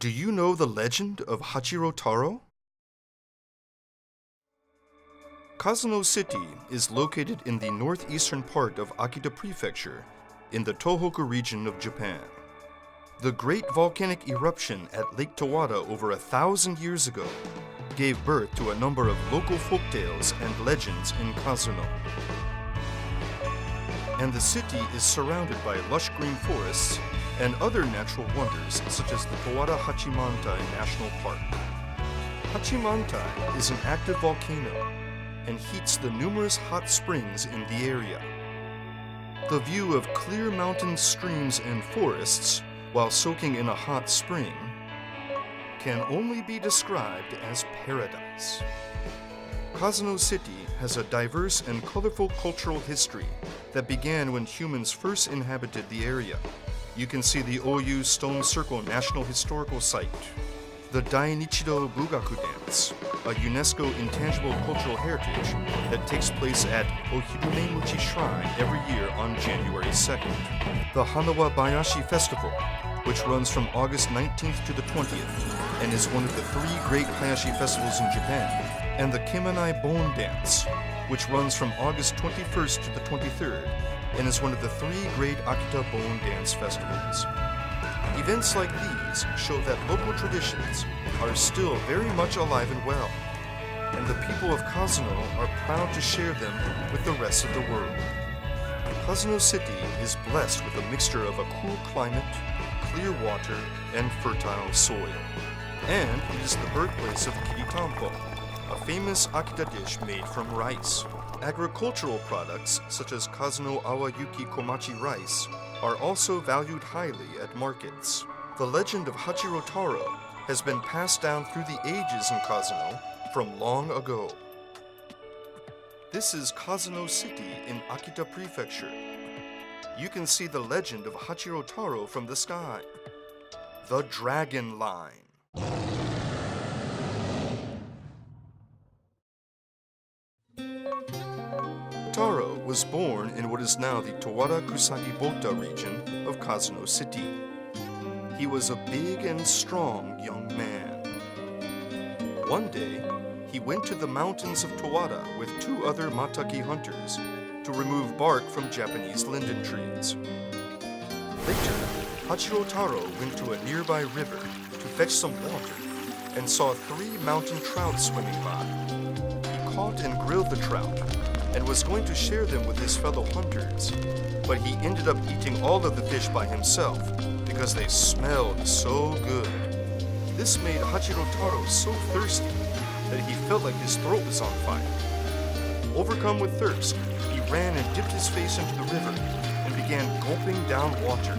Do you know the legend of Hachiro Taro? Kazuno City is located in the northeastern part of Akita Prefecture in the Tohoku region of Japan. The great volcanic eruption at Lake Towada over 1,000 years ago gave birth to a number of local folktales and legends in Kazuno. And the city is surrounded by lush green forests and other natural wonders such as the Towada-Hachimantai National Park. Hachimantai is an active volcano and heats the numerous hot springs in the area. The view of clear mountain streams and forests while soaking in a hot spring can only be described as paradise. Kazuno City has a diverse and colorful cultural history that began when humans first inhabited the area. You can see the Oyu Stone Circle National Historical Site, the Dainichido Bugaku Dance, a UNESCO Intangible Cultural Heritage that takes place at Ohirunemuchi Shrine every year on January 2nd, the Hanawa Bayashi Festival, which runs from August 19th to the 20th and is one of the 3 great Hayashi festivals in Japan, and the Kemanai Bone Dance, which runs from August 21st to the 23rd and is one of the 3 great Akita Bone Dance festivals. Events like these show that local traditions are still very much alive and well, and the people of Kazuno are proud to share them with the rest of the world. Kazuno City is blessed with a mixture of a cool climate, clear water, and fertile soil. And it is the birthplace of kiritampo, a famous Akita dish made from rice. Agricultural products such as Kazuno Awayuki Komachi rice are also valued highly at markets. The legend of Hachiro Taro has been passed down through the ages in Kazuno from long ago. This is Kazuno City in Akita Prefecture. You can see the legend of Hachiro Taro from the sky. The Dragon Line. Taro was born in what is now the Towada-Kusagi-Bota region of Kazuno City. He was a big and strong young man. One day, he went to the mountains of Towada with 2 other Mataki hunters to remove bark from Japanese linden trees. Later, Hachiro Taro went to a nearby river to fetch some water and saw 3 mountain trout swimming by. He caught and grilled the trout and was going to share them with his fellow hunters, but he ended up eating all of the fish by himself because they smelled so good. This made Hachiro Taro so thirsty that he felt like his throat was on fire. Overcome with thirst, he ran and dipped his face into the river and began gulping down water.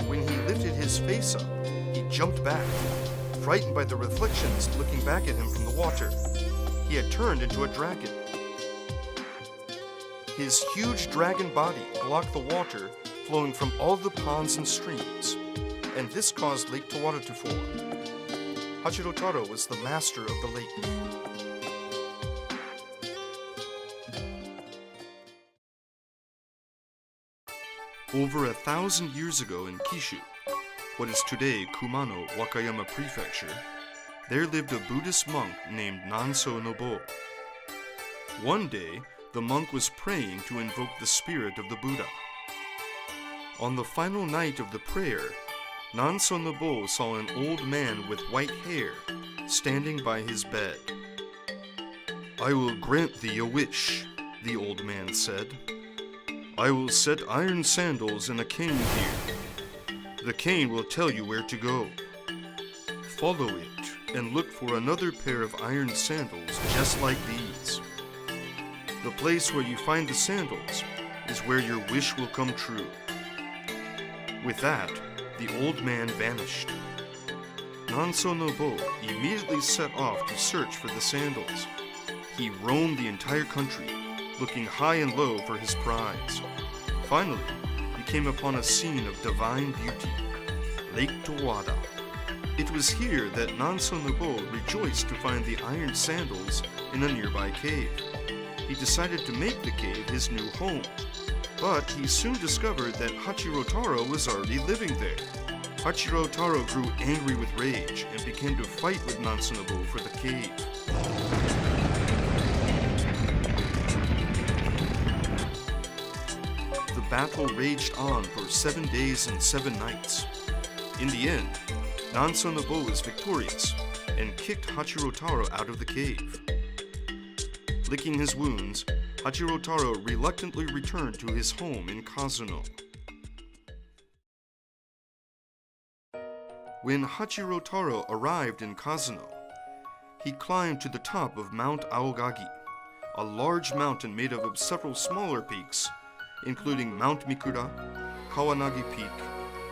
When he lifted his face up, he jumped back, frightened by the reflections looking back at him from the water. He had turned into a dragon. His huge dragon body blocked the water flowing from all the ponds and streams, and this caused Lake Towada to form. Hachiro Taro was the master of the lake. Over 1,000 years ago in Kishu, what is today Kumano, Wakayama Prefecture, there lived a Buddhist monk named Nanso Nobo. One day, the monk was praying to invoke the spirit of the Buddha. On the final night of the prayer, Nanso Nobo saw an old man with white hair standing by his bed. "I will grant thee a wish," the old man said. "I will set iron sandals and a cane here. The cane will tell you where to go. Follow it and look for another pair of iron sandals just like these. The place where you find the sandals is where your wish will come true." With that, the old man vanished. Nanso Nobo immediately set off to search for the sandals. He roamed the entire country, looking high and low for his prize. Finally, he came upon a scene of divine beauty, Lake Towada. It was here that Nanso Nobo rejoiced to find the iron sandals in a nearby cave. He decided to make the cave his new home, but he soon discovered that Hachiro Taro was already living there. Hachiro Taro grew angry with rage and began to fight with Nansunabo for the cave. The battle raged on for 7 days and 7 nights. In the end, Nansunabo was victorious and kicked Hachiro Taro out of the cave. Licking his wounds, Hachiro Taro reluctantly returned to his home in Kazuno. When Hachiro Taro arrived in Kazuno, he climbed to the top of Mount Aogagi, a large mountain made up of several smaller peaks, including Mount Mikura, Kawanagi Peak,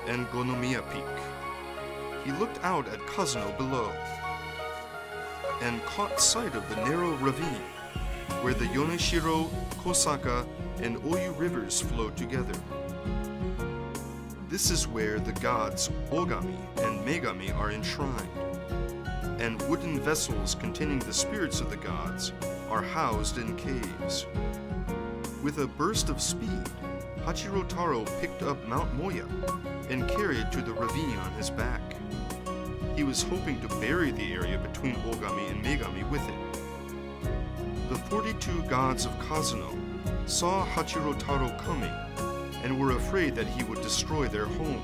and Gonomiya Peak. He looked out at Kazuno below and caught sight of the narrow ravine where the Yoneshiro, Kosaka, and Oyu rivers flow together. This is where the gods Ogami and Megami are enshrined, and wooden vessels containing the spirits of the gods are housed in caves. With a burst of speed, Hachiro Taro picked up Mount Moya and carried it to the ravine on his back. He was hoping to bury the area between Ogami and Megami with it. The 42 gods of Kazuno saw Hachiro Taro coming and were afraid that he would destroy their home.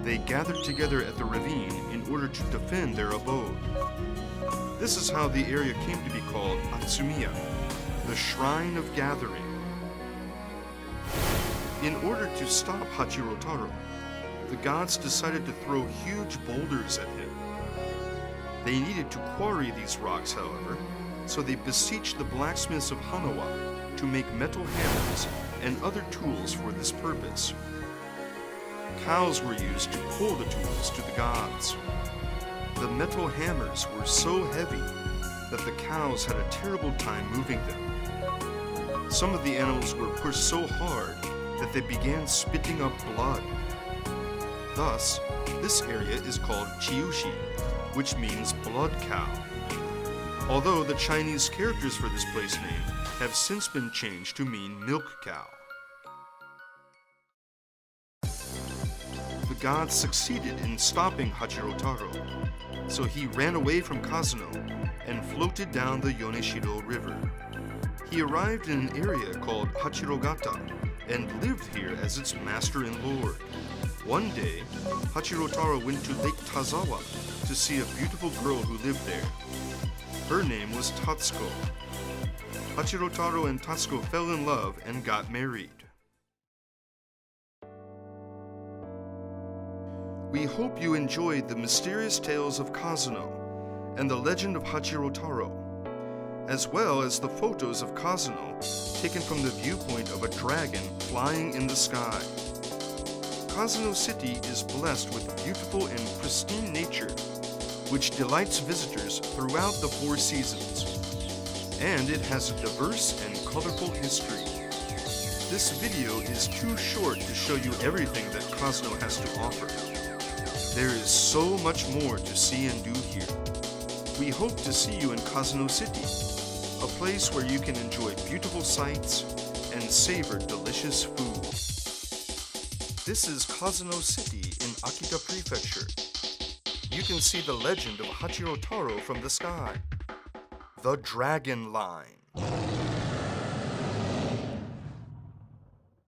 They gathered together at the ravine in order to defend their abode. This is how the area came to be called Atsumiya, the Shrine of Gathering. In order to stop Hachiro Taro, the gods decided to throw huge boulders at him. They needed to quarry these rocks, however, so they beseeched the blacksmiths of Hanawa to make metal hammers and other tools for this purpose. Cows were used to pull the tools to the gods. The metal hammers were so heavy that the cows had a terrible time moving them. Some of the animals were pushed so hard that they began spitting up blood. Thus, this area is called Chiushi, which means blood cow. Although the Chinese characters for this place name have since been changed to mean milk cow. The gods succeeded in stopping Hachiro Taro, so he ran away from Kazuno and floated down the Yoneshiro River. He arrived in an area called Hachirogata and lived here as its master and lord. One day, Hachiro Taro went to Lake Tazawa to see a beautiful girl who lived there. Her name was Tatsuko. Hachiro Taro and Tatsuko fell in love and got married. We hope you enjoyed the mysterious tales of Kazuno and the legend of Hachiro Taro, as well as the photos of Kazuno taken from the viewpoint of a dragon flying in the sky. Kazuno City is blessed with beautiful and pristine nature, which delights visitors throughout the 4 seasons. And it has a diverse and colorful history. This video is too short to show you everything that Kazuno has to offer. There is so much more to see and do here. We hope to see you in Kazuno City, a place where you can enjoy beautiful sights and savor delicious food. This is Kazuno City in Akita Prefecture. You can see the legend of Hachiro Taro from the sky. The Dragon Line.